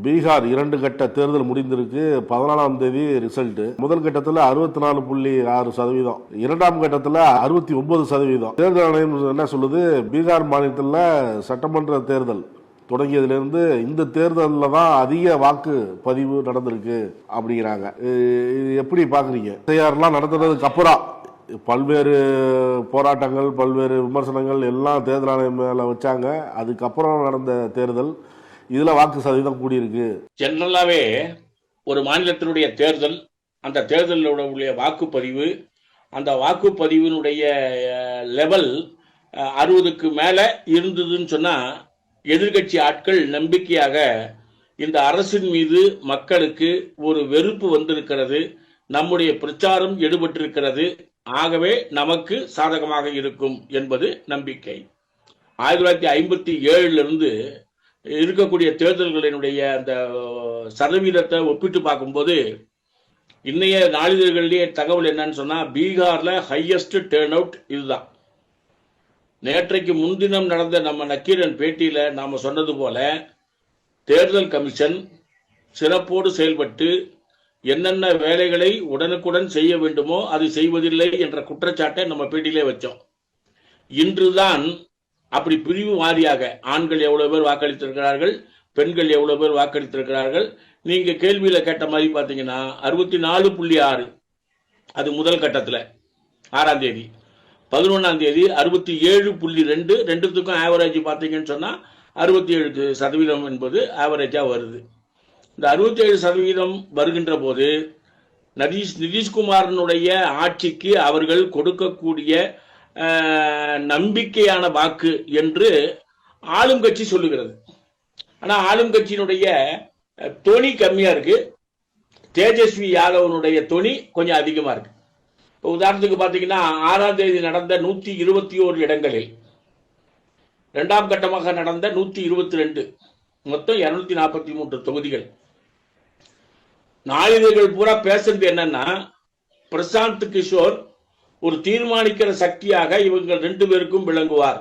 பீகார் 2 கட்ட தேர்தல் முடிந்திருக்கு. 14ஆம் தேதி ரிசல்ட். முதல் கட்டத்தில் 64.6%, இரண்டாம் கட்டத்தில் 69%. தேர்தல் ஆணையம் என்ன சொல்லுது, பீகார் மாநிலத்தில் சட்டமன்ற தேர்தல் தொடங்கியதிலிருந்து இந்த தேர்தலில் தான் அதிக வாக்கு பதிவு நடந்திருக்கு அப்படிங்கிறாங்க. இது எப்படி பாக்குறீங்க? எஸ்ஐஆர்லாம் நடத்துறதுக்கு அப்புறம் பல்வேறு போராட்டங்கள், பல்வேறு விமர்சனங்கள் எல்லாம் தேர்தல் ஆணையம் மேல வச்சாங்க. அதுக்கப்புறம் நடந்த தேர்தல், இதுல வாக்கு சதவீதம் கூடியிருக்கு. ஜெனரலாவே ஒரு மாநிலத்தினுடைய தேர்தல், அந்த தேர்தலுடைய வாக்குப்பதிவு, அந்த வாக்குப்பதிவினுடைய லெவல் 60க்கு மேல இருந்ததுன்னு சொன்னா எதிர்கட்சி ஆட்கள் நம்பிக்கையாக இந்த அரசின் மீது மக்களுக்கு ஒரு வெறுப்பு வந்திருக்கிறது, நம்முடைய பிரச்சாரம் எடுபட்டிருக்கிறது, ஆகவே நமக்கு சாதகமாக இருக்கும் என்பது நம்பிக்கை. 1957 இருக்கக்கூடிய தேர்தல்களினுடைய அந்த சதவீதத்தை ஒப்பிட்டு பார்க்கும்போது இன்னைய நாளிதழ்களிலேயே தகவல் என்னன்னு சொன்னா, பீகார்ல ஹையஸ்ட் டேர்ன் அவுட் இதுதான். நேற்றைக்கு முன்தினம் நடந்த நம்ம நக்கீரன் பேட்டியில நாம சொன்னது போல தேர்தல் கமிஷன் சிறப்போடு செயல்பட்டு என்னென்ன வேலைகளை உடனுக்குடன் செய்ய வேண்டுமோ அது செய்வதில்லை என்ற குற்றச்சாட்டை நம்ம பேட்டியிலே வச்சோம். இன்றுதான் அப்படி பிரிவு வாரியாக ஆண்கள் எவ்வளவு பேர் வாக்களித்திருக்கிறார்கள், பெண்கள் எவ்வளவு பேர் வாக்களித்திருக்கிறார்கள். நீங்க கேள்வியில கேட்ட மாதிரி பாத்தீங்கன்னா 64.6 அது முதல் கட்டத்தில் 6ஆம் தேதி. 11ஆம் தேதி 67.2, ரெண்டுத்துக்கும் ஆவரேஜ் பார்த்தீங்கன்னு சொன்னா 67% என்பது ஆவரேஜா வருது. இந்த 67% வருகின்ற போது நிதிஷ்குமாரனுடைய ஆட்சிக்கு அவர்கள் கொடுக்கக்கூடிய நம்பிக்கையான வாக்கு என்று ஆளும் கட்சி சொல்லுகிறது. ஆனா ஆளும் கட்சியினுடைய தொனி கம்மியா இருக்கு, தேஜஸ்வி யாதவனுடைய தொனி கொஞ்சம் அதிகமா இருக்கு. உதாரணத்துக்கு பாத்தீங்கன்னா 6ஆம் தேதி நடந்த 121 இடங்களில் இரண்டாம் கட்டமாக நடந்த 122, மொத்தம் 243 தொகுதிகள். நாளிதழ்கள் பூரா பேசுறது என்னன்னா, பிரசாந்த் கிஷோர் ஒரு தீர்மானிக்கிற சக்தியாக இவங்க 2 பேருக்கும் விளங்குவார்